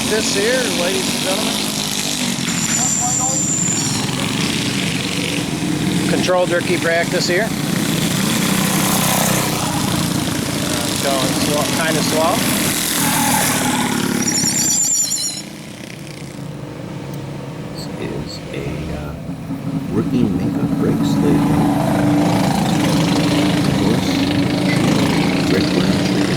practice here, ladies and gentlemen. Controlled rookie practice here. Going slow, kind of slow. This is a rookie makeup race. Rick Blanchard,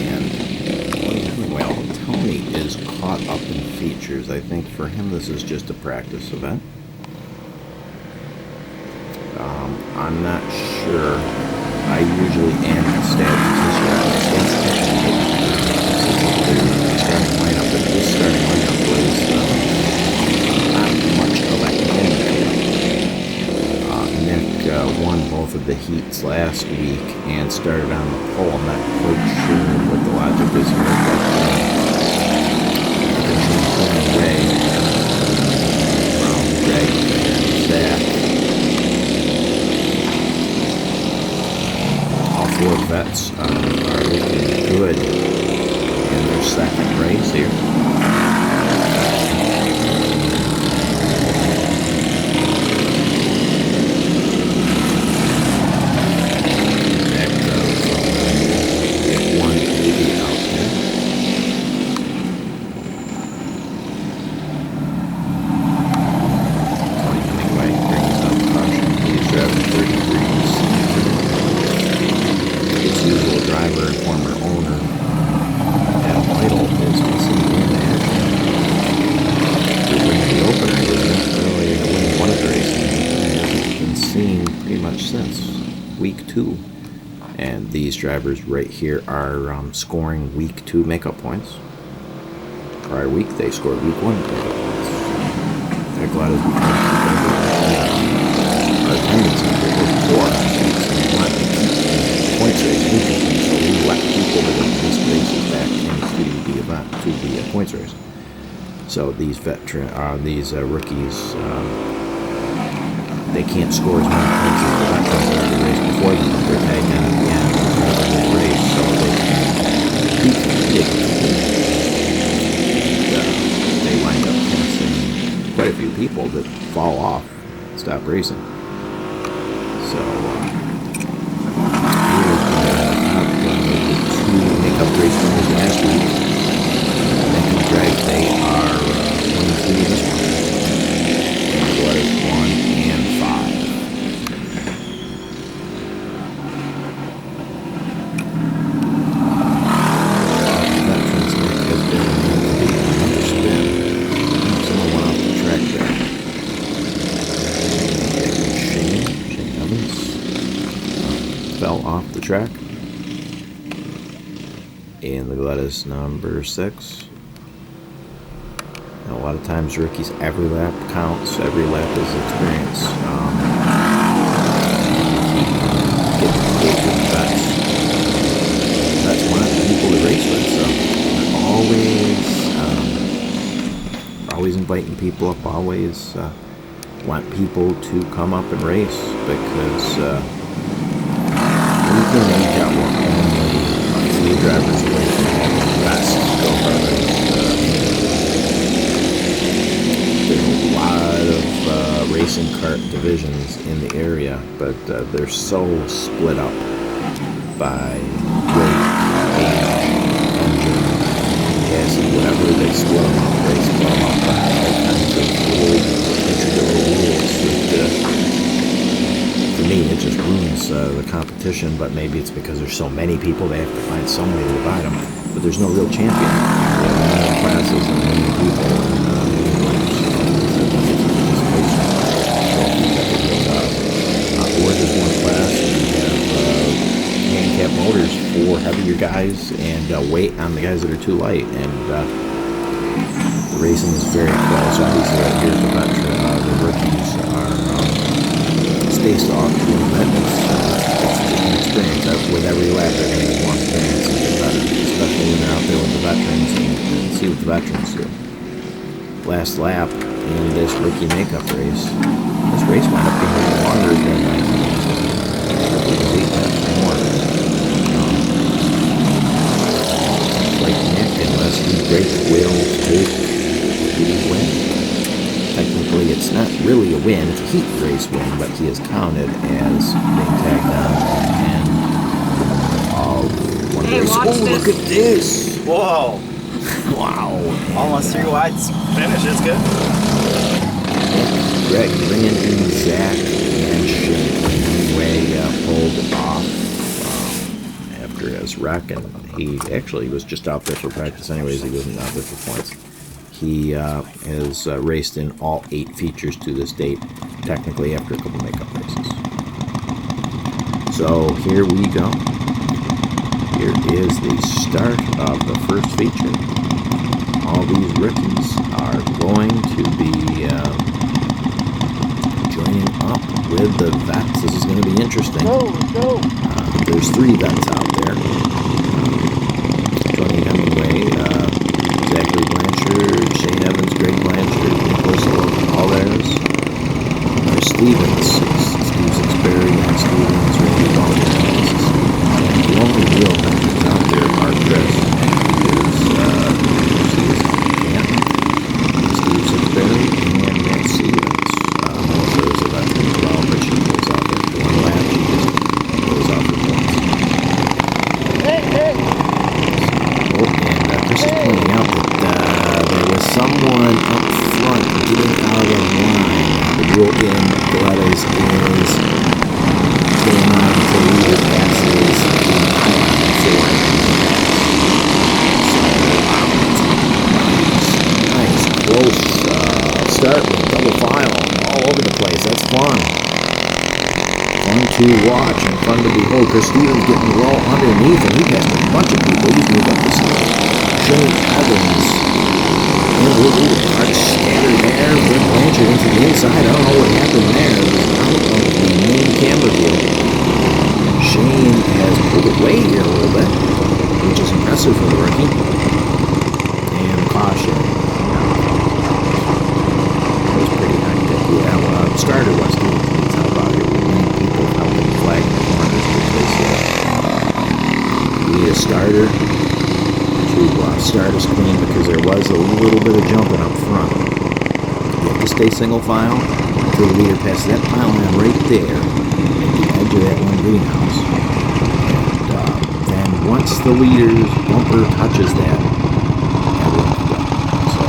and Tony is caught up in features. I think for him this is just a practice event. I'm not sure. I usually am a statistician. Starting lineup, but this starting lineup was not much of a handicap. Nick won both of the heats last week and started on the pole. I'm not quite sure what the logic is here, but from Greg and Zach. Four vets are looking good in their second race here. Next up, 180 out there. Hemingway brings up caution. He's driving 33s. Its usual driver and former owner, and Lytle is missing in there. He's winning the opener. He wasn't really winning one of the races. He's been seen pretty much since week 2. And these drivers right here are scoring week 2 makeup points. Prior week, they scored week 1 makeup points. They're glad as we can keep our attendance number was 4. Points race, so we let people that have missed races back into the event, to the points race. So these rookies, they can't score as many points as the veterans that are the race before them. They're tagged in at the end of the race, so they wind up passing quite a few people that fall off, stop racing. So. Makeup race winners last week. Nick and Greg, they are 1-3 this one. And what is 1 and 5. Veterans Nick has been known to be another spin. Someone went off the track there. Shane Evans fell off the track. And the Galletta's number 6. And a lot of times rookies, every lap counts, every lap is experience. That's one of the people to race with, so always inviting people up, always want people to come up and race, because we can make out what only drivers away from having the best Go-Karters. There's a lot of racing kart divisions in the area, but they're so split up by weight, age, engine, chassis, whatever. They split them up. They split them up by all kinds of little intricate rules that, for me, it just ruins the competition, but maybe it's because there's so many people, they have to find some way to divide them. But there's no real champion. There are many classes and many people and many winners. Or there's one class, and you have handicap motors for heavier guys and weight on the guys that are too light. And the racing is very close. Obviously, right here, the rookies are spaced off a little bit. It's an experience. With every lap, they're going to get more experience and get better, especially when they're out there with the veterans and see what the veterans do. Last lap in this rookie makeup race. This race wound up being a little longer than I thought. It was 8 laps more. win. It's a heat race win, but he is counted as being tagged on at the end of one race. Watch Oh, this. look at this! Whoa! Wow! Almost 3 wide finish. That's good. Greg bringing in Zach and Hemingway pulled off after his wreck, and he actually was just out there for practice anyways. He wasn't out there for points. He has raced in all 8 features to this date, technically after a couple makeup races. So here we go. Here is the start of the first feature. All these rookies are going to be joining up with the vets. This is going to be interesting. Go. There's 3 vets out there. Joining Hemingway, Zachary, Blanchard, Shane Evans, Greg Blanchard, Nicolas, Olivares, Chris Sixberry, Matt Stevens, Randy Baldwin. The only real veterans out there are Chris Sixberry and Matt Stevens. Melissa is a veteran as well, but she goes out there for 1 lap. She just goes out for points. Hey. Oh, and Chris is pointing out that there was someone up front getting out of line. The rule in Galletta is staying on until the leader passes the pylon forward. Nice, close start with double file all over the place. That's fun. Fun to watch and fun to behold. Chris Stevens getting low underneath, and he passed a bunch of people. He's moved up this Shane Evans. Are scattered there. Rick Blanchard into the inside. I don't know what happened there. Out of the main camera view. Shane has pulled away here a little bit, which is impressive for the rookie. And caution. That was pretty hectic. Yeah, well, starter was Stevens needs help out here. We need people helping flag the corners because we need a starter to start us clean, because there was a little bit of jumping up front. You have to stay single file until the leader passes that pylon right there at the edge of that one greenhouse. And then once the leader's bumper touches that, everyone can go. So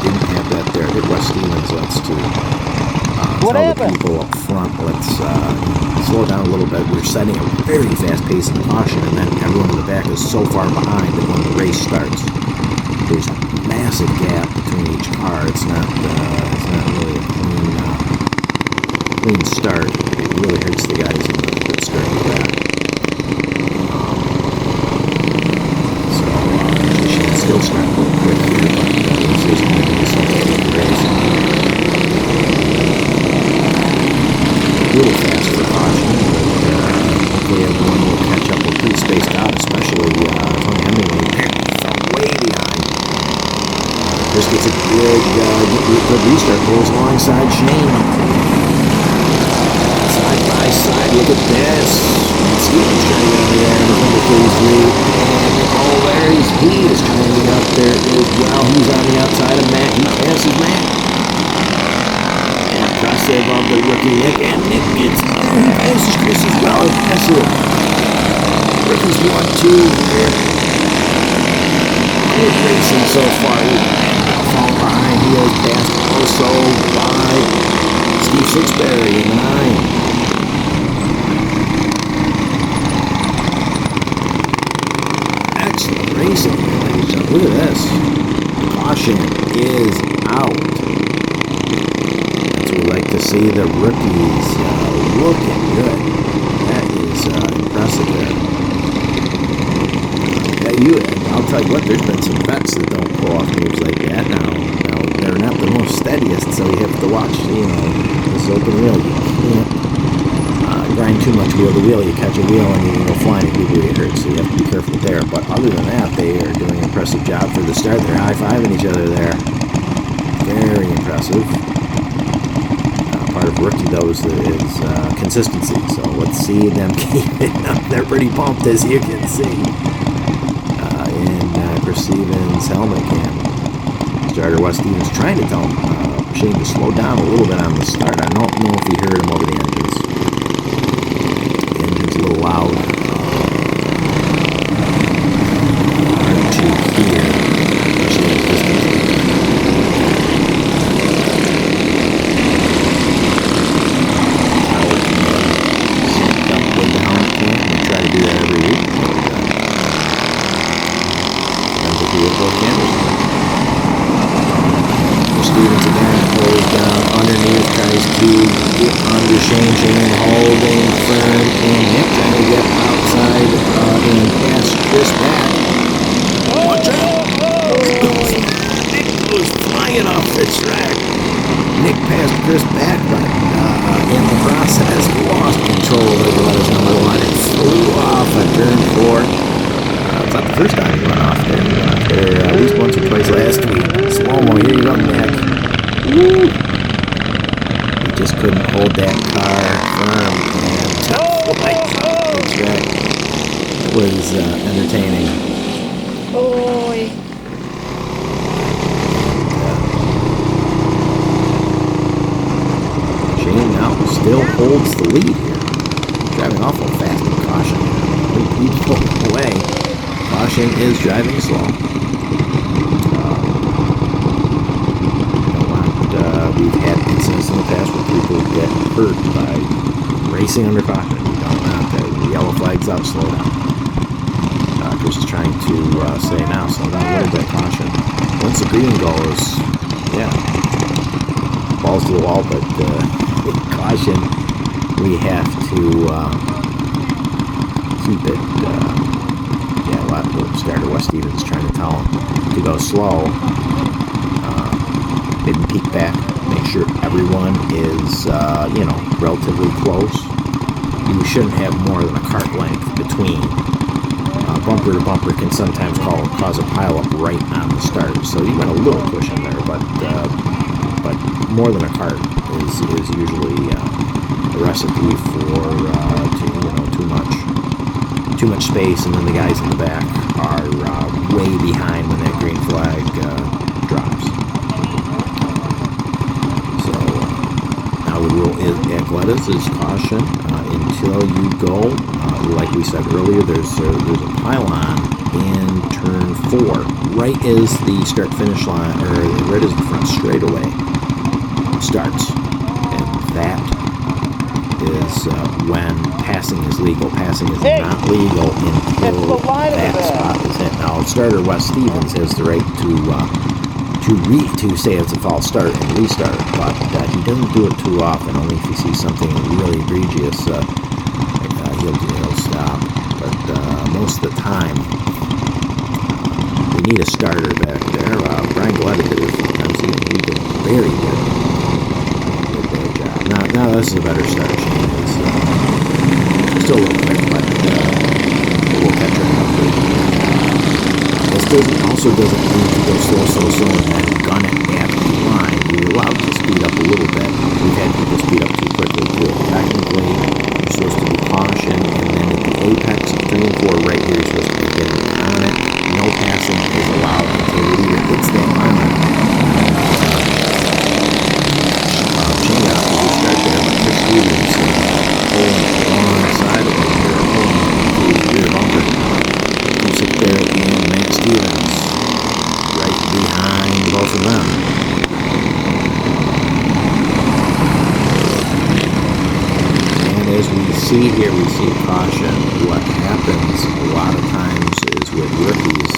didn't have that there. Hit West Stevens. Let's tell the people up front, let's slow down a little bit. We're setting a very fast pace in the caution, and then everyone in the back is so far behind that when the race starts, there's a massive gap between each car. It's not really a clean start. It really hurts the guys in the start of the back. So she can still start a little quick here, but this is going to be something in the race. A little fast for caution, but hopefully everyone will catch up. We're pretty spaced out, especially Tony Hemingway fell way behind. Chris gets a good restart, goes alongside Shane. Side by side, look at this. Stevens trying to get over there in number 33. And Olivares, he is trying to get up there as well. He's on the outside of Matt. He passes Matt. Impressive of the rookie Nick, and Nick gets there. He passes Chris as well. Impressive. Rookie's 1-2 here. Good racing so far. Fall behind. He is passed also by Steve Sixberry in the 9. Excellent racing, ladies and gentlemen. Look at this. Caution is out. We like to see the rookies looking good. That is impressive there. I'll tell you what, there's been some vets that don't pull off moves like that. Now they're not the most steadiest, so you have to watch, this open wheel. You can't grind too much wheel to wheel. You catch a wheel and you go flying, it really hurts, so you have to be careful there. But other than that, they are doing an impressive job for the start. They're high-fiving each other there. Very impressive. Part of rookie, though, is consistency. So let's see them keep it up. They're pretty pumped, as you can see. In Chris Stevens' helmet cam. Starter West Stevens trying to tell him Shane to slow down a little bit on the start. I don't know if he heard him over the engines. The engine's a little loud. Hard to hear, especially at distance. To do that every week. Depends if you get both cameras. Stevens again pulls down underneath, tries to get under Shane, holding firm, and Nick trying to get outside and pass Chris back. Watch out! Nick goes flying off the track. Nick passed Chris back, but in the process lost control of the Galletta's number 1 and flew off at turn 4. It's not the first time he went off there. He went off there at least once or twice last week. Slow-mo, here you go, Nick. Woo! He just couldn't hold that car firm and tough lights off the track. It was entertaining. Boy. Shane now still holds the lead here. Driving awful fast with caution. He's pulling away. Caution is driving slow. We've had incidents in the past where people get hurt by racing under caution. We don't want that. The yellow flag's up, slow down. Chris is trying to say now, slow down a little bit, caution. Once the green goes, yeah, balls to the wall, but caution, we have to keep it, starter West Stevens trying to tell him to go slow, didn't peek back, make sure everyone is, relatively close. You shouldn't have more than a cart length between. Bumper to bumper can sometimes cause a pileup right on the start, so you went a little cushion there, but more than a cart is usually a recipe for too much space, and then the guys in the back are way behind when that green flag drops. So now the rule is at Galletta's is caution until you go. Like we said earlier, there's a pylon in turn 4, right as the start-finish line, or right as the front straightaway starts, and that is when passing is legal. Passing is not legal until that spot is hit. Now, starter Wes Stevens has the right to say it's a false start and restart, but he doesn't do it too often. Only if he sees something really egregious, he'll stop. But most of the time, we need a starter back there. Brian Galletta did it a few times. He did very good. Now this is a better start. It's still a little quick, but we'll catch her up. This also doesn't need to go slow and then gun it at the line. You're allowed to speed up a little bit. We've had people speed up too quickly too. Technically, you're supposed to be caution, and then at the apex of 3 and 4 right here, you're supposed to be getting on it. No passing is allowed until it either hits that line. Changing out the start there, but Chris Stevens pulling the wrong side of it here, pulling the rear bumper. Comes up there and Matt Stevens right behind both of them. And as we see here, we see caution. What happens a lot of times is with rookies,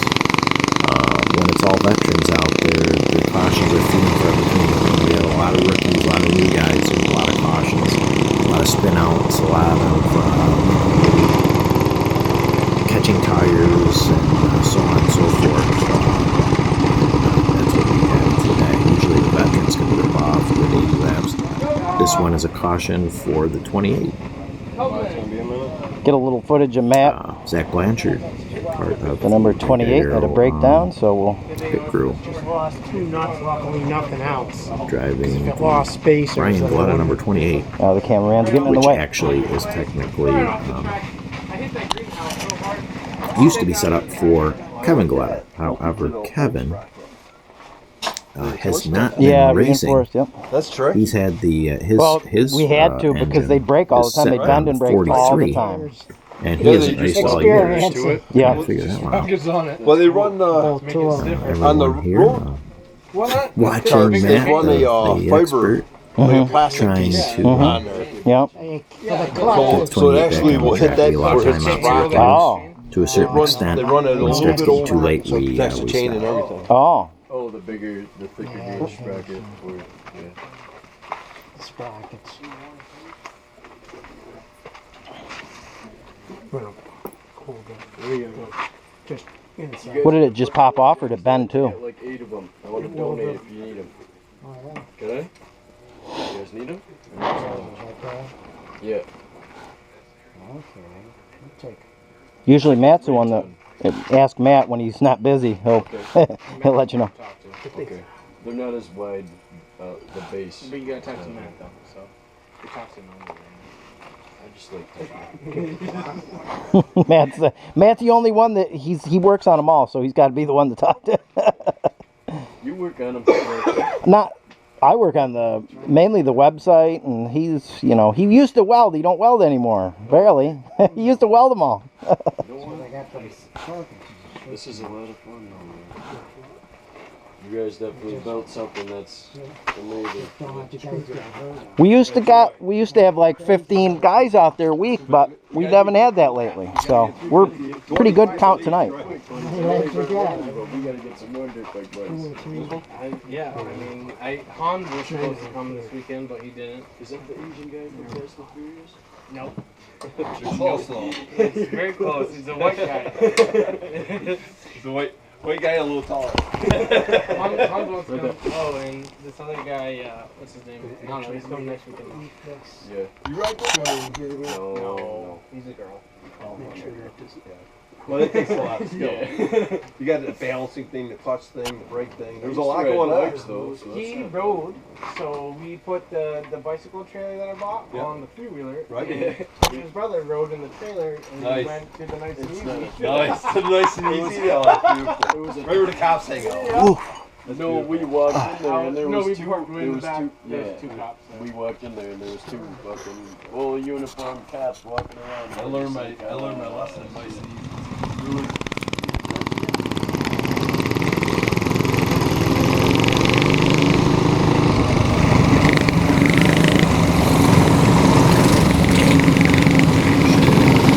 when it's all veterans out there, the cautions are few and far between. We have a lot of rookies, a lot of new guys, there's a lot of cautions, a lot of spin outs, a lot of catching tires, and so on and so forth. That's what we have today. Usually the veterans can rip off with 80 laps. This one is a caution for the 28. Get a little footage of Matt. Zach Blanchard. The number 28 had a breakdown, so we'll pit crew. Just lost 2 nuts, luckily nothing else. Driving Got lost space. Brian Galletta, number 28. the cameraman's getting in the Which way. actually is technically used to be set up for Kevin Galletta. However, Kevin has not Yeah, been racing. reinforced. Yep. That's true. He's had the his Well, his we had to because engine they break all the is time. They set bend down and break all the 43, time. and he Yeah, hasn't they raced just all year. experience. Yeah. Figure that one out. Well, they run Both two of them. on the Everyone here road. watching They Matt, run a the fiber, expert, like a plastic trying piece to on there. Yep. For the clutch. So it actually will hit that a lot before of it time hits out the here. rock. Oh. To a certain extent, They run it a when it little starts bit getting too over, late, so it we protects the chain stop. and everything. Oh. Oh, the thicker gauge bracket. Sprockets. Just inside. What did it just pop off or did it bend too? Got like 8 of them. I want to donate if you need them. Can I? You guys need them? Yeah. Usually Matt's the one that ask Matt when he's not busy. He'll he'll let you know. Okay. They're not as wide, the base. But you gotta talk to Matt though, so you talk to him on I just like Matt's the only one that he works on them all, so he's got to be the one to talk to. You work on them. Not, I work on mainly the website, and he's he used to weld. He don't weld anymore, barely. He used to weld them all. This is a lot of fun though. You guys definitely built something that's amazing. We used to have like 15 guys out there a week, but we haven't had that lately. So we're pretty good count tonight. We gotta get some more dirt bike bikes. Yeah, I mean, Han was supposed to come this weekend, but he didn't. Is that the Asian guy from Fast and Furious? Nope. It's very close. He's a white guy. He's a white guy, a little taller. Han wants to come. Oh, and this other guy, what's his name? I don't know. He's coming next weekend. Yeah. You right there? No, he's a girl. Well, it takes a lot of skill. Yeah. You got the balancing thing, the clutch thing, the brake thing. There's a Used to lot ride going on. bikes, though, so that's He not- rode, so we put the bicycle trailer that I bought Yeah. on the three-wheeler. Right. And his brother rode in the trailer, and we Nice. went to the nice and It's easy. not- Nice and easy. Right It was a where the cops hang out. No, we walked in there and there no, was we two. parked way in There the was back. two. There's Yeah, two cops there. we walked in there and there was two fucking full uniform cops walking around. I learned my lesson. Nice and easy.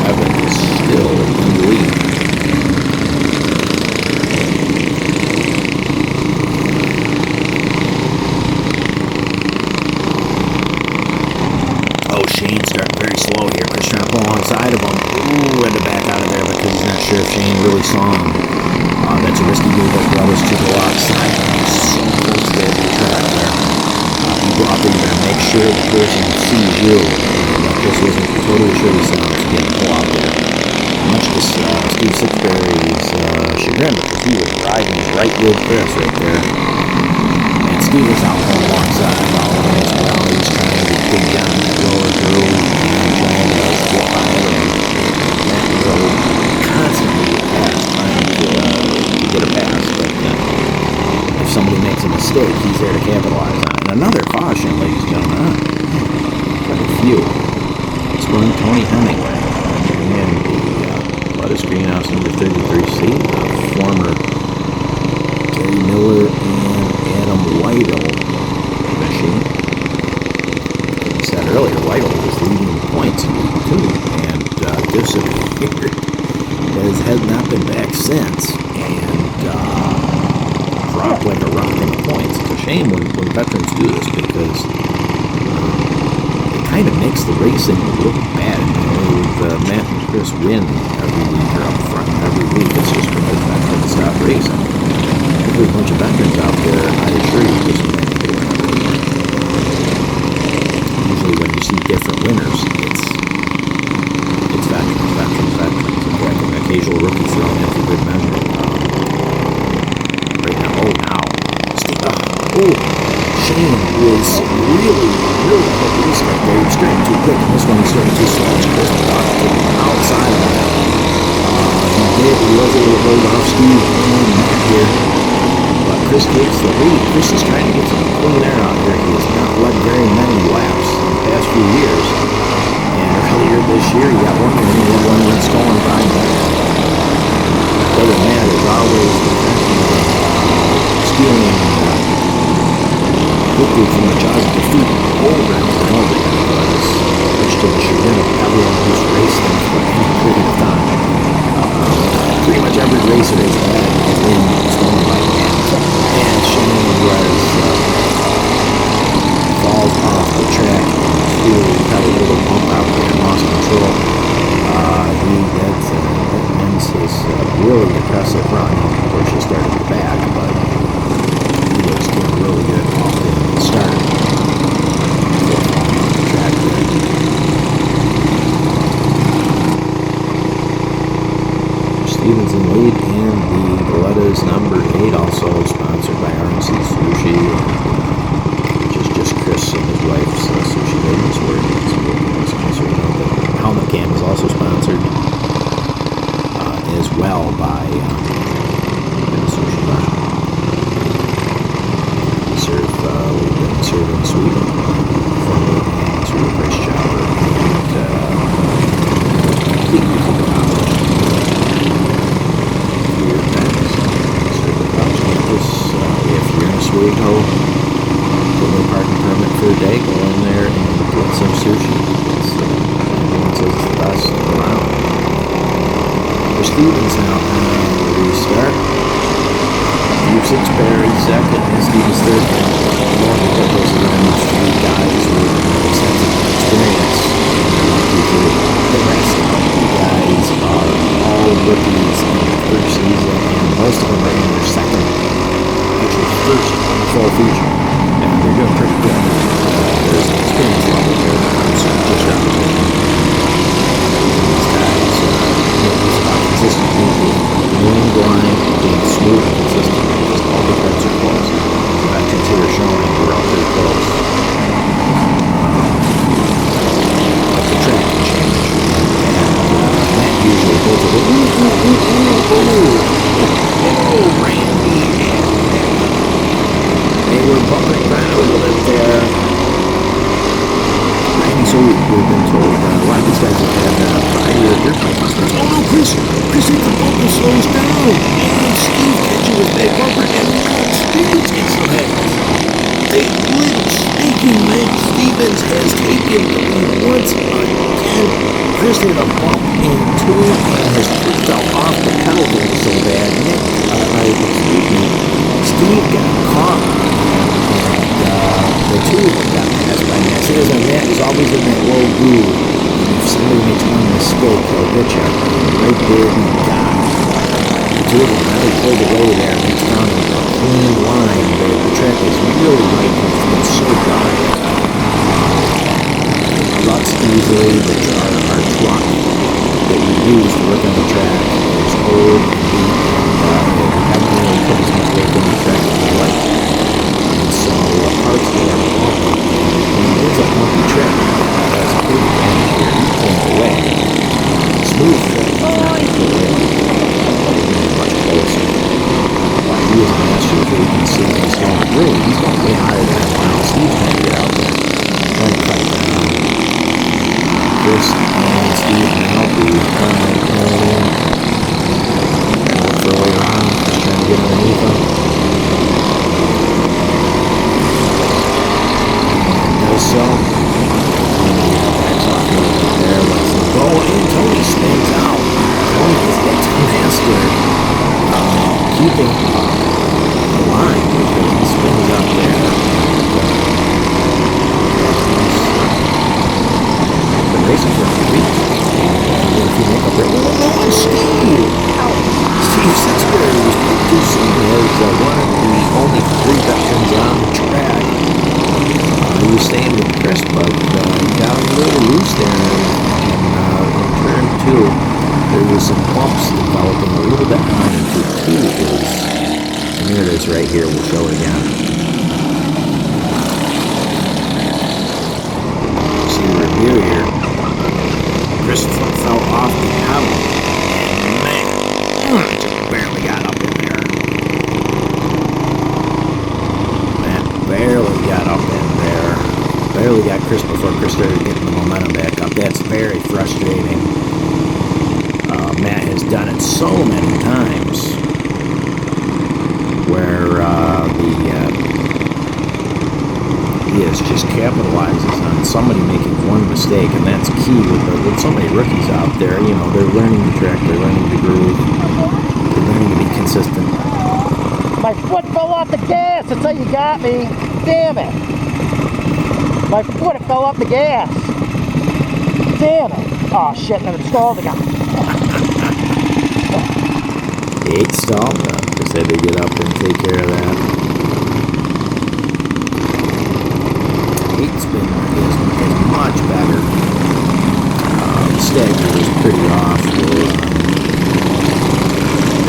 Evan is still in the lead. Oh, Shane's starting very slow here. Chris trying to pull alongside of him. Ooh, had to back out of there because he's not sure if Shane really saw him. That's a risky move as brothers to go outside. He's so close to the track there. You go out there, you gotta make sure the person sees you. Chris wasn't totally sure he saw him, so he had to pull out there. Much to Steve Sixberry's chagrin, because he was riding right with Chris right there. And Steve was out going alongside. Olivares around, he was trying to dig down that lower groove and trying to get by him. That road constantly trying to get a pass, but if somebody makes a mistake, he's there to capitalize on it. And another caution, ladies and gentlemen, quite a few. It's one Tony Hemingway, and the Lettuce Greenhouse number 33C, former Gary Miller and Adam Whittle machine. Like I said earlier, Whittle was leading points in League 2 and disappeared. Has not been back since, and dropped like a rock in points. It's a shame when veterans do this because it kind of makes the racing look bad. With Matt and Chris win every week or up front every week, it's just because veterans stop racing. If there's a bunch of veterans out there, I assure you this will make it win every week. Usually when you see different winners, it's veterans. An occasional rookie thrown in for good measure. Right now, Shane was really quick. He started there. He was starting too quick, and this one he started too slow. Chris Rung took him outside of him. He was able to hold off Steve and Matt here, but Chris Chris takes the lead. Chris is trying to get some clean air out here. He has not led very many laps in the past few years. And earlier this year, he got one win. He had one win stolen by him. Other than that, is always stealing victory from the jaws of defeat over and over again. Much to the chagrin of everyone who's raced him for any period of time. Pretty much every racer has had a win stolen by him. And Shane was falls off the track. He got a little bump out there and lost control. That ends his really impressive run. Of course, he started at the back, but he was doing really good off the start. The track there. Stevens in lead, and the Galletta's number 8, also sponsored by RMC Sushi, which is just Chris and his wife's sushi business, where it's sponsored. The helmet cam is also sponsored as well by Sushi Bar. We've been serving Sweden formerly, and it's really a great shower. If you're in Oswego, get a parking permit for a day, go in there and get some sushi. Everyone says it's the best around. For Stevens now, restart. Sixberry second, and Stevens third. Long to get those around three guys with extensive experience. The rest of the guys are all rookies in their first season, and most of them are in their second, actually first full feature. And they're doing pretty good. There's an experience level there. So push up. These guys, it's about consistency, being blind, being smooth and consistent. Just all the parts are close. That consider showing we're all pretty close. But the track can change. And that usually goes a little, Randy. They were bumping around a little bit there. Randy, so we've been told a lot of these guys have had prior dirt bike busters. Oh no, Chris hit the bumper, slows down. And Steve catches his big bumper, and Stevens gets the head. They little sneaking man. Stevens has taken the lead once again. Chris hit a bump into it and his foot fell off the pedal board so bad. Steve got caught. The two of them got passed by Matt. So Matt is always in that low groove. And if somebody makes one mistake, he'll get you. Right there, he got it. The two of them really pulled away there and it's down a clean line. The track is really light and it feels so dry. Lux easily, but our truck that we use to work on the track is old and beat, and we haven't really put as much work on the track as we like. And so the parts that are bumpy, when it is a bumpy track, that's a big advantage here. You pull away. Smooth track, you can't pull away. Much closer. While he is master, you can see he's going really, he's going way higher than that. Wow, Steve's trying to get out there. Trying to cut it down. Chris and Steve now be coming in. Look for a way around, just trying to get underneath them. And does so. Backs off a little bit there, lets them go, and Tony spins out. Tony is the master keeping the line because he spins out there. Racing for a week. And if you make up there, oh, Steve! Steve Sixberry was producing as one of the only 3 veterans on the track. He was staying with Chris, but he got a little loose there. And in turn 2, there was some bumps developing a little bit high into 2 is, and here it is right here, we'll show it again. See the review here. Chris fell off the pedal, and man, just barely got up in there. just before Chris started getting the momentum back up. That's very frustrating. Matt has done it so many times where he just capitalizes on somebody making one mistake, and that's key with so many rookies out there. You know, they're learning the track, they're learning the groove, they're learning to be consistent. My foot fell off the gas. That's how you got me. Damn it. My foot fell off the gas. Damn it. Oh shit, and then it stalled again. They ate stalled them. Just had to get up and take care of that. Eight's been is much better. The stagger was pretty off. We'll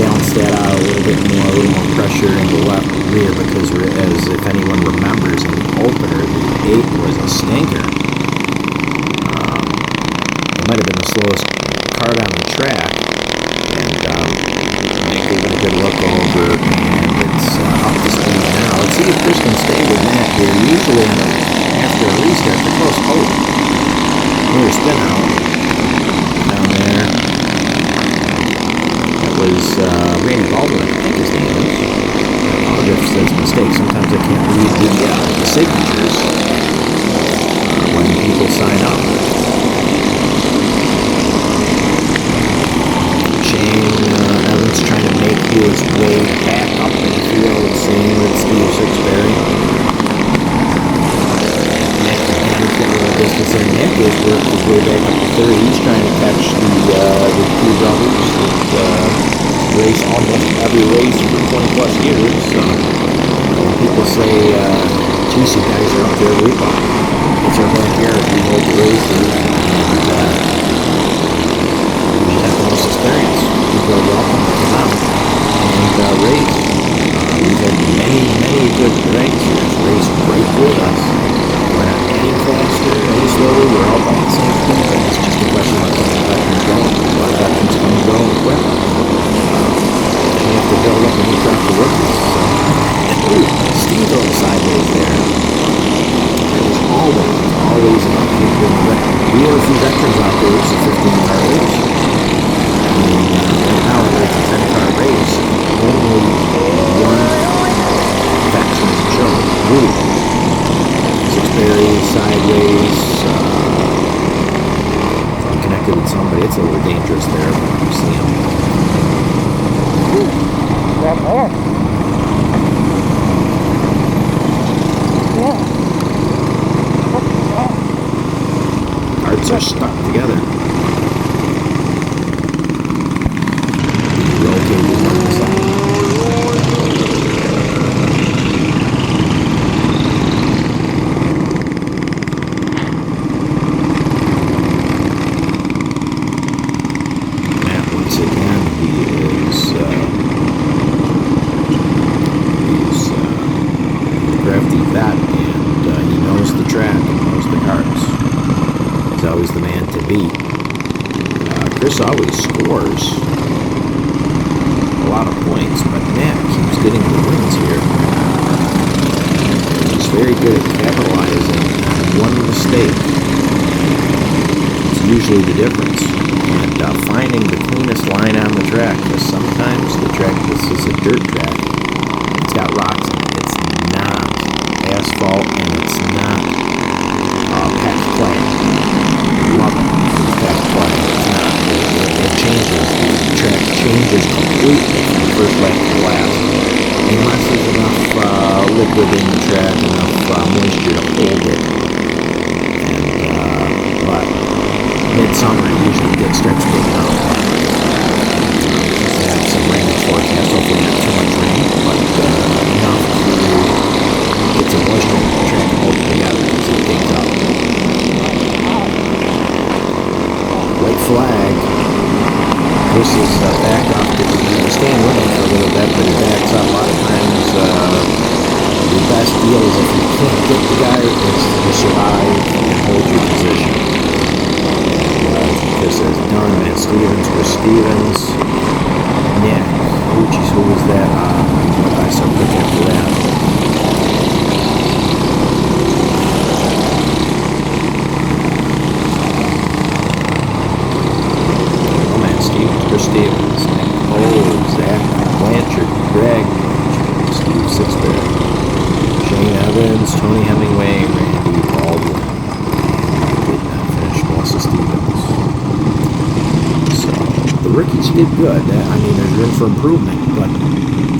balance that out a little more pressure in the left rear, because as if anyone remembers in the opener, the 8 was a stinker. It might have been the slowest kart on the track, and gave it a good look over, and it's up to speed now. Let's see if Chris can stay with that here. Usually after a restart, the close hold. Here's spin out down there. That was Randy Baldwin, I think his name is. Apologize for those mistakes. Sometimes I can't read the signatures when people sign up. Evans trying to make his way back up in the field, same with Sixberry. Nick again getting a little distance in. Nick is working his way back up to third. He's trying to catch the two brothers that race almost every race for 20 plus years. So when people say, geez, you guys are up there, it's our backyard. We hold the races, and we have the most experience. People are welcome to come out and race. We've had many good racers race right with us. We're not any faster, any slower. We're all about the same thing, but it's just a question of how the veterans go. A lot of veterans come and go and quit. You have to build up a new crop of rookies. Ooh, Steve on the sideways there. It was always about people. We have a few veterans out there. It's a 15-car race. Right now, it's a 10-car race. Only one veteran show. Ooh. Sixberry, sideways. If I'm connected with somebody, it's a little dangerous there, but you see him. Right there. Yeah. Carts are stuck together. Roll cables on the side. Matt, once again, he's a crafty vet, and he knows the track and knows the carts. He's always the man to beat. Chris always scores a lot of points, but Matt keeps getting the wins here. He's very good at capitalizing on one mistake. It's usually the difference. And finding the cleanest line on the track, because sometimes the track, this is a dirt track, it's got rocks in it. It's not asphalt, and it's not packed clay. Love it. Packed clay. It's not. It changes. The track changes completely from the first lap to the last. Unless there's enough liquid in the track, enough moisture to hold it. And, but midsummer usually starts getting out. They have some rain forecast, hopefully not too much rain, but enough to get some moisture in the track and hold it together as it digs up. White flag. This is back off to the staying with him for a little bit, but he backs up. A lot of times the best deal is if you can't get the guy, is to survive and hold your position. This is done. Matt Stevens, Chris Stevens. Yeah, geez, who was that? I saw quick after that. Stevens, Nick, Zach, Blanchard, Greg, Steve Sixberry, Shane Evans, Tony Hemingway, Randy Baldwin. Did not finish Melissa Stevens. So the rookies did good. I mean, there's room for improvement, but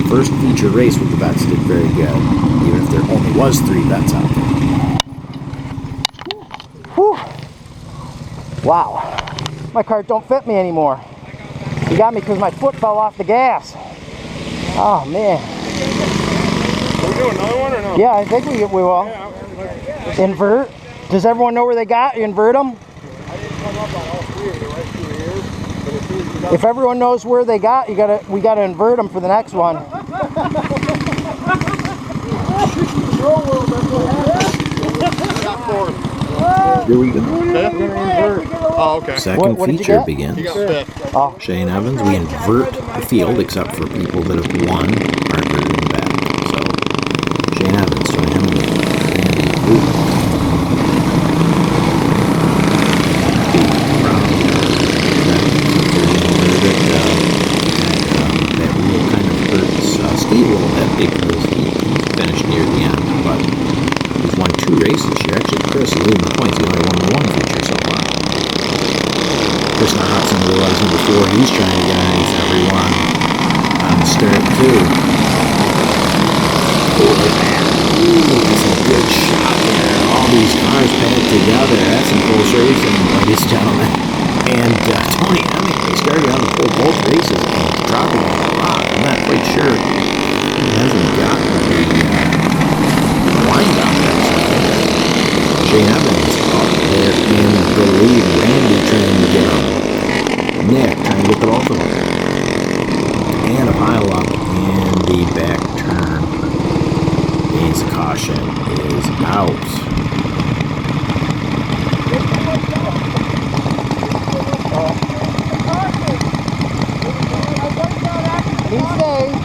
first feature race with the vets did very good, even if there only was 3 vets out there. Whew. Wow. My cart don't fit me anymore. You got me because my foot fell off the gas. Oh, man. Are we doing another one or no? Yeah, I think we will. Yeah, Invert. Does everyone know where they got? You invert them? I didn't come up on all 3 of the right 2 ears, but as soon as you got If everyone knows where they got, we gotta invert them for the next one. Here we go. Oh, okay. Second What did you feature get? begins. You got fit. Oh, Shane Evans, we invert the field except for people that have won are good in the back. So Shane Evans, Tony Hemingway, Randy Booth, that rule kind of hurts Steve a little bit because he finished near the end, but he's won 2 races here. Actually, Chris is leading the points. He only won 1 feature so far. Chris Hudson realizing before he's trying to guys everyone on the start too. That's a good shot there. All these cars packed together. That's some close racing, ladies and gentlemen. And Tony Hemingway started on the pole both races and he's dropping a lot. I'm not quite sure. He hasn't gotten the wind up there. Shane Evans up there in the lead. Randy trying to get him. Nick trying to get the both of them. And a pile up in the back turn. Means caution is out. he stays.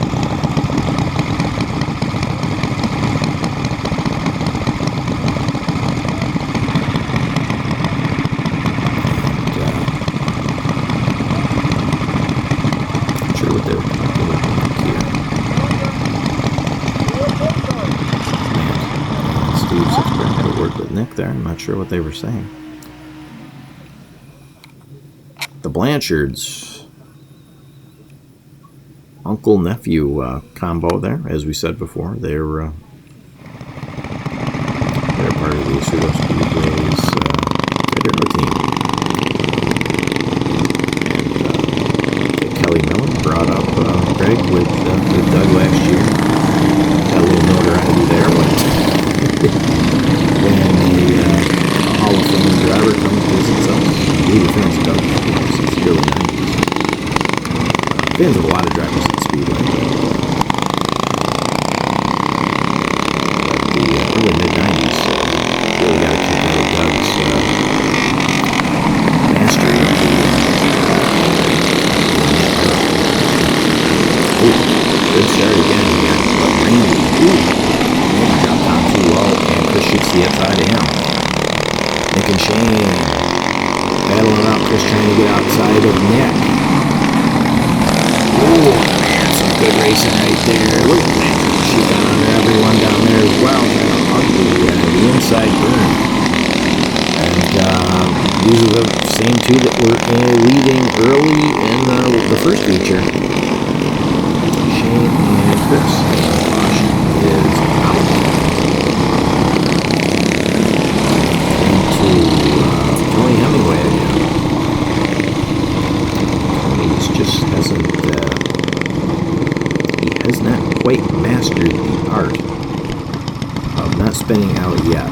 Sure what they're here. Steve Sixberry had to work with Nick there. I'm not sure what they were saying. The Blanchards, uncle-nephew combo there, as we said before. They're part of the Pseudo Speedway's Federal team. And Kelly Miller brought up Greg with Doug last year. Got a little notoriety there, but when a Hall of Fame driver comes to visit us, we were fans of Doug since the early 90s. Fans of a lot of drivers at Speedway. But the early mid-90s really got a kick out of Doug's mastery of the good start again. You got Randy. Randy dropped down too low, and Chris shoots the outside of him. Nick and Shane battling out. Chris trying to get outside of Nick. Oh man, some good racing right there. Look at that. She's down under everyone down there as well. Trying to hug the inside burn. And these are the same 2 that were leading early in the first feature. Shane and Chris. Caution is out. Into Tony Hemingway again. Tony's just hasn't, he has not quite mastered the art of not spinning out yet.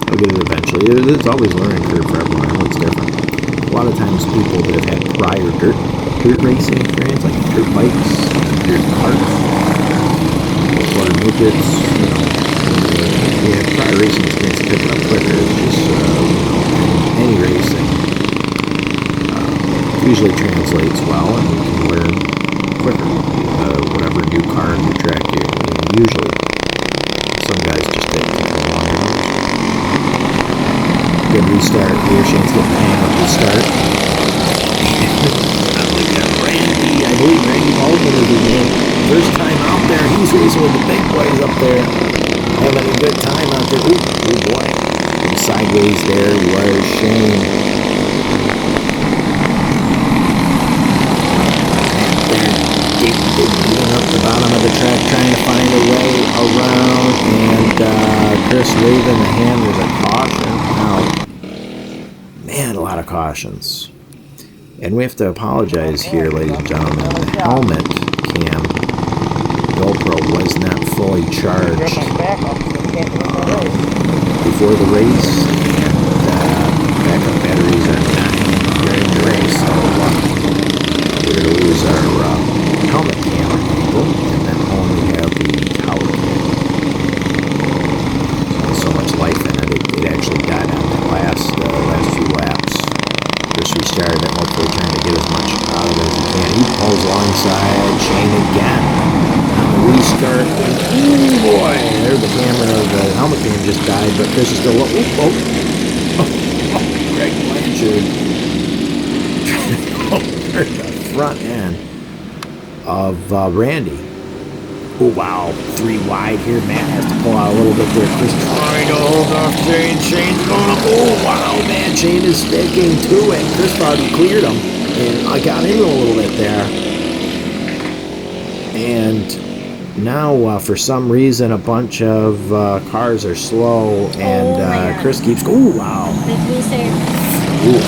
He'll get it eventually. It's always a learning curve for everyone. It's different. A lot of times people that have had prior dirt racing experience, like dirt bikes, dirt carts, water midgets, they have prior racing experience to pick it up quicker. It's just, any racing usually translates well and you can learn quicker. Whatever new car and new track usually. Some guys just take longer. Good restart here. Shane's getting the hang of the start. Not like that Ooh, Randy Baldwin is again. First time out there. He's racing with the big boys up there. Having a good time out there. Ooh, oh boy. Little sideways there was Shane. Going up the bottom of the track trying to find a way around, and Chris waving the hand with a caution. Now, man, a lot of cautions. And we have to apologize here, ladies and gentlemen. The helmet cam GoPro was not fully charged before the race, and backup batteries are not during the race, so we're going to lose our helmet cam angle, and then only have the tower cam. There's so much life in it. It actually died on the last few laps. Just restarted it, hopefully trying to get as much out of it as he can. He pulls alongside Shane again on the restart. Ooh boy, there's the camera. The helmet cam just died, but Chris is still. Greg Blanchard over the front end of Randy. Oh wow, 3 wide here. Matt has to pull out a little bit there. Chris trying to hold off Shane. Shane's going up. Oh wow, man, Shane is sticking to it. Chris probably cleared him, and I got in a little bit there. And now, for some reason, a bunch of cars are slow, and Chris keeps. Oh wow. Ooh.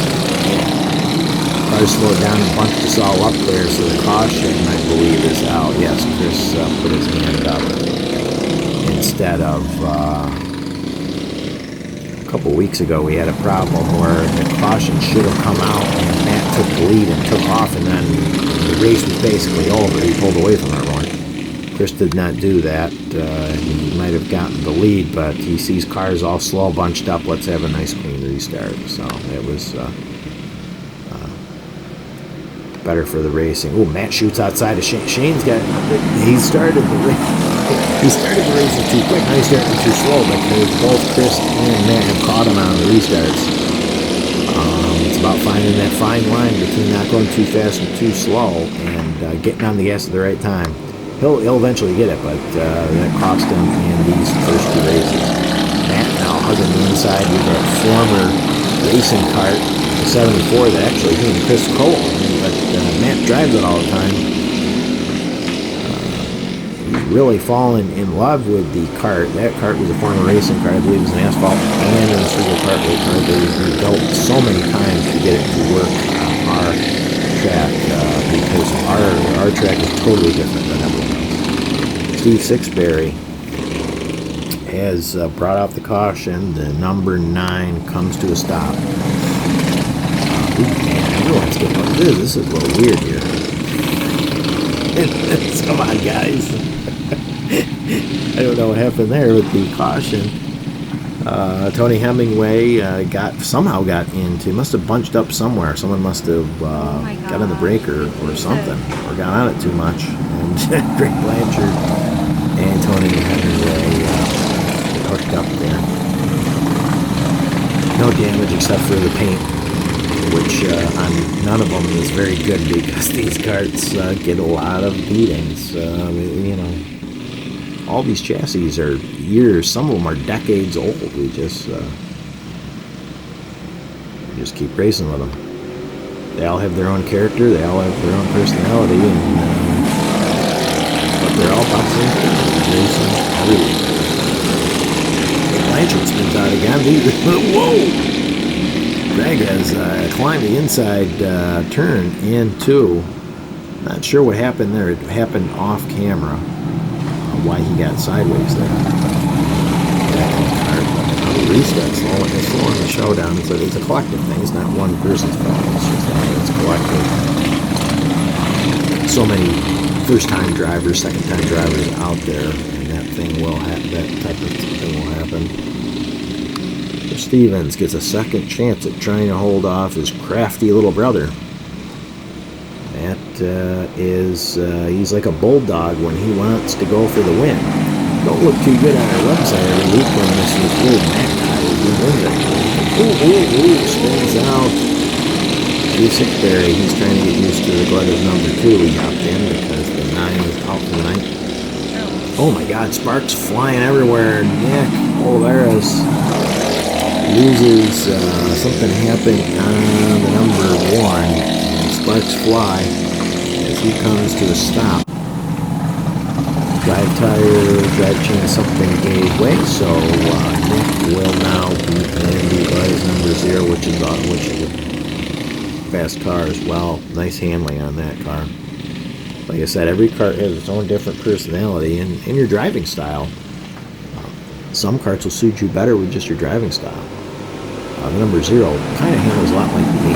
Cars slowed down and bunched us all up there, so the caution, I believe, is out. Yes, Chris put his hand up instead of a couple weeks ago. We had a problem where the caution should have come out, and Matt took the lead and took off, and then the race was basically over. He pulled away from everyone. Chris did not do that. He might have gotten the lead, but he sees cars all slow, bunched up. Let's have a nice clean restart. So it was better for the racing. Oh, Matt shoots outside of Shane. Shane's got. He started the race. He started the races too quick. Now he's starting too slow because both Chris and Matt have caught him on the restarts. It's about finding that fine line between not going too fast and too slow, and getting on the gas at the right time. He'll eventually get it, but that cost him in these first 2 races. Matt now hugging the inside with a former racing cart, the 74 that actually he and Chris Cole, but Matt drives it all the time. He's really fallen in love with the cart. That cart was a former racing cart. I believe it was an asphalt and a single cartway cart that was rebuilt so many times to get it to work on our track, because our track is totally different than everyone else. Steve Sixberry has brought out the caution. The number 9 comes to a stop. Man, everyone's getting what it is. This is a little weird here. Come on, guys. I don't know what happened there with the caution. Tony Hemingway somehow got into, must have bunched up somewhere. Someone must have got on the breaker or something, or got on it too much. And Greg Blanchard and Tony Hemingway hooked up there. No damage except for the paint, which on none of them is very good because these carts get a lot of beatings. You know, all these chassis are years, some of them are decades old. We just keep racing with them. They all have their own character, they all have their own personality, and but they're all boxing racing every week. Blanchard spins out again. Whoa! Greg has climbed the inside turn into. Not sure what happened there. It happened off camera. Why he got sideways there. The restart slowing the showdown. It's a collective thing. It's not one person's problem. It's just it's collective. So many first-time drivers, second-time drivers out there, and that thing will happen. That type of thing will happen. Stevens gets a second chance at trying to hold off his crafty little brother. That he's like a bulldog when he wants to go for the win. Don't look too good on our website every week when this is Matt guy who wins it. Ooh, spins out. Steve Sixberry, he's trying to get used to the Galletta's number 2. He hopped in because the 9 is out for the night. Oh my God, sparks flying everywhere. Nick Olivares loses, something happened on the number 1. And sparks fly as he comes to a stop. Drive tire, drive chain, something gave way, so Nick will now be in the Galletta's number 0, which is a fast car as well. Nice handling on that car. Like I said, every car has its own different personality and your driving style. Some karts will suit you better with just your driving style. The number 0 kind of handles a lot like the 8.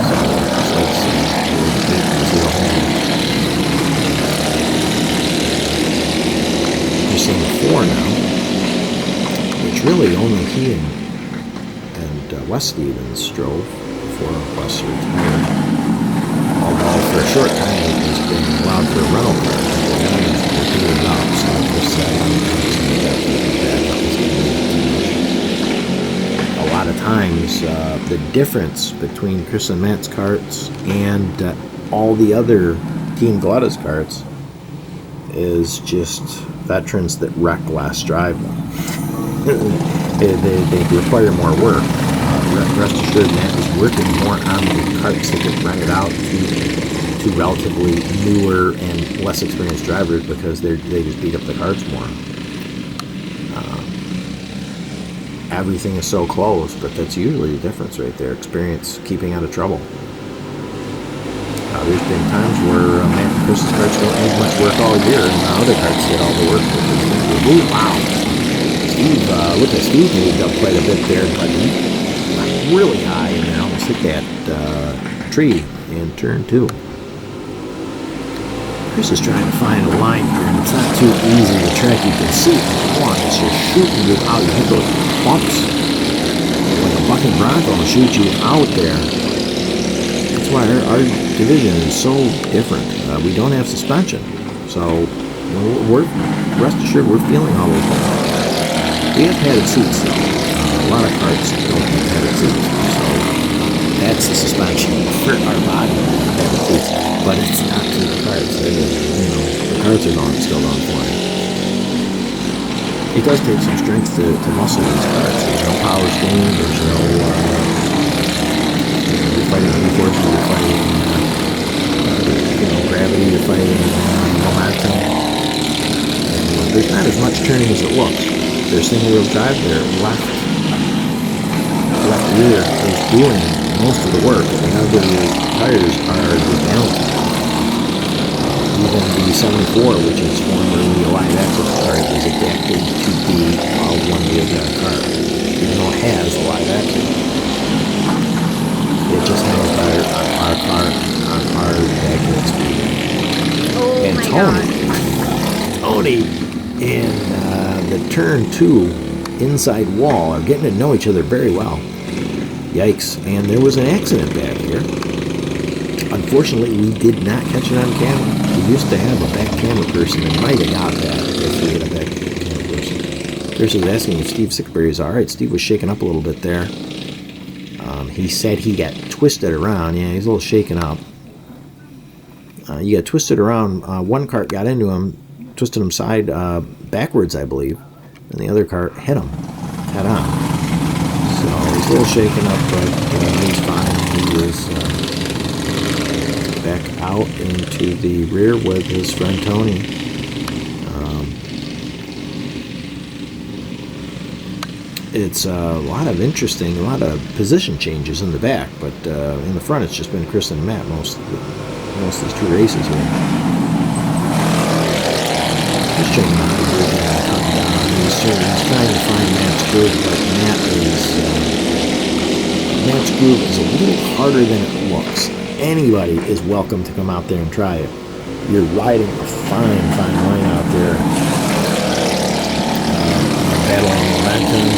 So just like the 8 and 0 handle. You're seeing the 4 now, which really only he and Wes Stevens drove before Wes retired. Although for a short time it has been allowed for a rental car. A lot of times the difference between Chris and Matt's karts and all the other Team Galletta's karts is just veterans that wreck last drive. they require more work. Rest assured, Matt is working more on the karts that get rented out to relatively newer and less experienced drivers because they just beat up the karts more. Everything is so close, but that's usually the difference right there. Experience keeping out of trouble. There's been times where Matt and Chris's karts don't need much work all year, and the other karts get all the work. Ooh, wow! Steve, look at Steve moved up quite a bit there, but he went really high and almost hit that tree in turn 2. Chris is trying to find a line here, and it's not too easy to track. You can see one, it's just shooting you out. You hit those bumps like a bucking bronco and shoot you out there. That's why our division is so different. We don't have suspension, so we're rest assured we're feeling all those things. We have padded seats though. A lot of karts don't have padded seats, so that's the suspension for our body. Padded seats, but it's not to the karts. The karts are going, still going flying. It does take some strength to muscle these karts. There's no power steam. There's no you're fighting forces. You're fighting gravity. You're fighting momentum. And there's not as much turning as it looks. Their single-wheel drive, their left rear is doing most of the work. The other tires are just balancing. Even the 74, which is formerly a live axle car, is adapted to be a one-wheel drive car, even though it has a live axle. It just handles better on our car, on our accurate speed. Oh and my Tony and the turn 2 inside wall are getting to know each other very well. Yikes, and there was an accident back here. Unfortunately, we did not catch it on camera. We used to have a back camera person that might have got that if we had a back camera person. Chris was asking if Steve Sixberry is alright. Steve was shaken up a little bit there. He said he got twisted around. Yeah, he's a little shaken up. He got twisted around. One cart got into him, twisted him backwards, I believe, and the other cart hit him head on. So he's a little shaken up, but he's fine. He was back out into the rear with his friend Tony. It's a lot of position changes in the back, but in the front it's just been Chris and Matt most of these 2 races here. Just checking out the groove and coming down. He's trying to find Matt's groove, but Matt's groove is a little harder than it looks. Anybody is welcome to come out there and try it. You're riding a fine line out there. Battling momentum,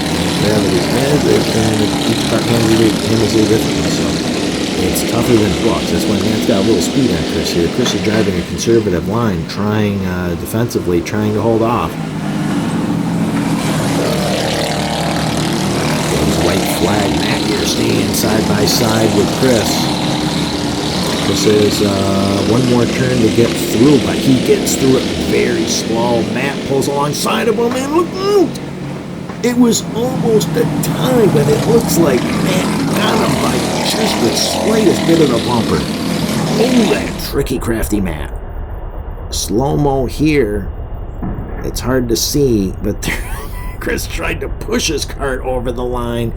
gravity, and each part handles it differently, so it's tougher than it looks. That's why Matt's got a little speed on Chris here. Chris is driving a conservative line, trying defensively, trying to hold off. There's white flag. Matt here staying side by side with Chris. Nicolas says one more turn to get through, but he gets through it very slow. Matt pulls alongside of him, and look out! It was almost a tie, but it looks like Matt got him by just the slightest bit of the bumper. Oh, that tricky, crafty Matt. Slow-mo here. It's hard to see, but Chris tried to push his cart over the line,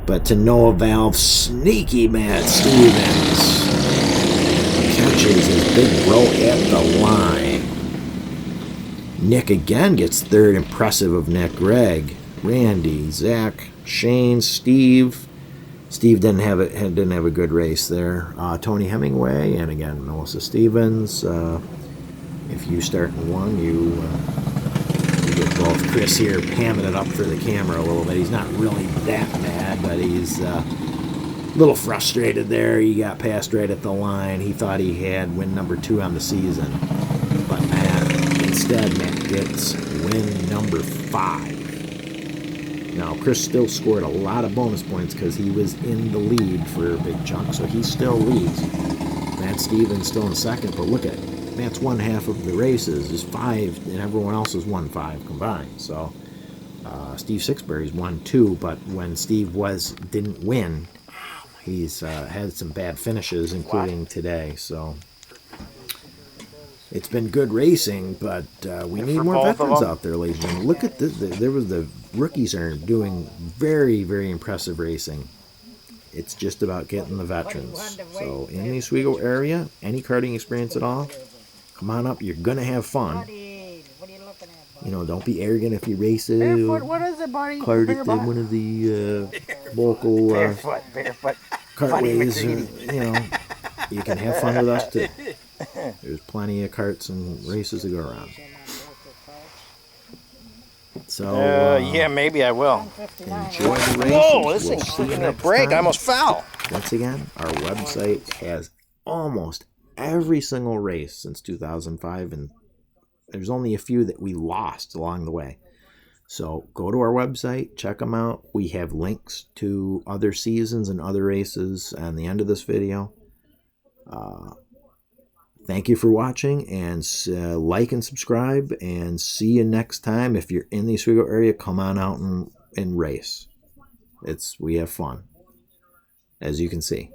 but to no avail. Sneaky Matt Stevens catches his big bro at the line. Nick again gets third. Impressive of Nick. Greg, Randy, Zach, Shane, Steve. Steve didn't have a good race there. Tony Hemingway, and again Melissa Stevens. If you start in one, you get both. Chris here hamming it up for the camera a little bit. He's not really that mad, but he's a little frustrated there. He got passed right at the line. He thought he had win number 2 on the season, but instead Matt gets win number 5. Now Chris still scored a lot of bonus points because he was in the lead for a big chunk, so he still leads. Matt Stevens still in second, but look at it. Matt's won half of the races, is 5, and everyone else has won 5 combined. So Steve Sixberry's won 2, but when Steve didn't win, he's had some bad finishes, including today. So it's been good racing, but we need more veterans out there, ladies and gentlemen. Look at this. The rookies are doing very, very impressive racing. It's just about getting the veterans. So in the Oswego area, any karting experience at all, come on up. You're going to have fun. What are you looking at, buddy? Don't be arrogant if you race it. Barefoot, what is it, buddy? Kart at one of the local Barefoot. kartways. You can have fun with us too. There's plenty of karts and races to go around. So yeah, maybe I will. enjoy the races. Whoa, this We'll thing's see you taking a next break. I time. almost fell. Once again, our website has almost every single race since 2005, and there's only a few that we lost along the way. So go to our website, check them out. We have links to other seasons and other races on the end of this video. Thank you for watching, and like and subscribe, and see you next time. If you're in the Oswego area, come on out and race. We have fun, as you can see.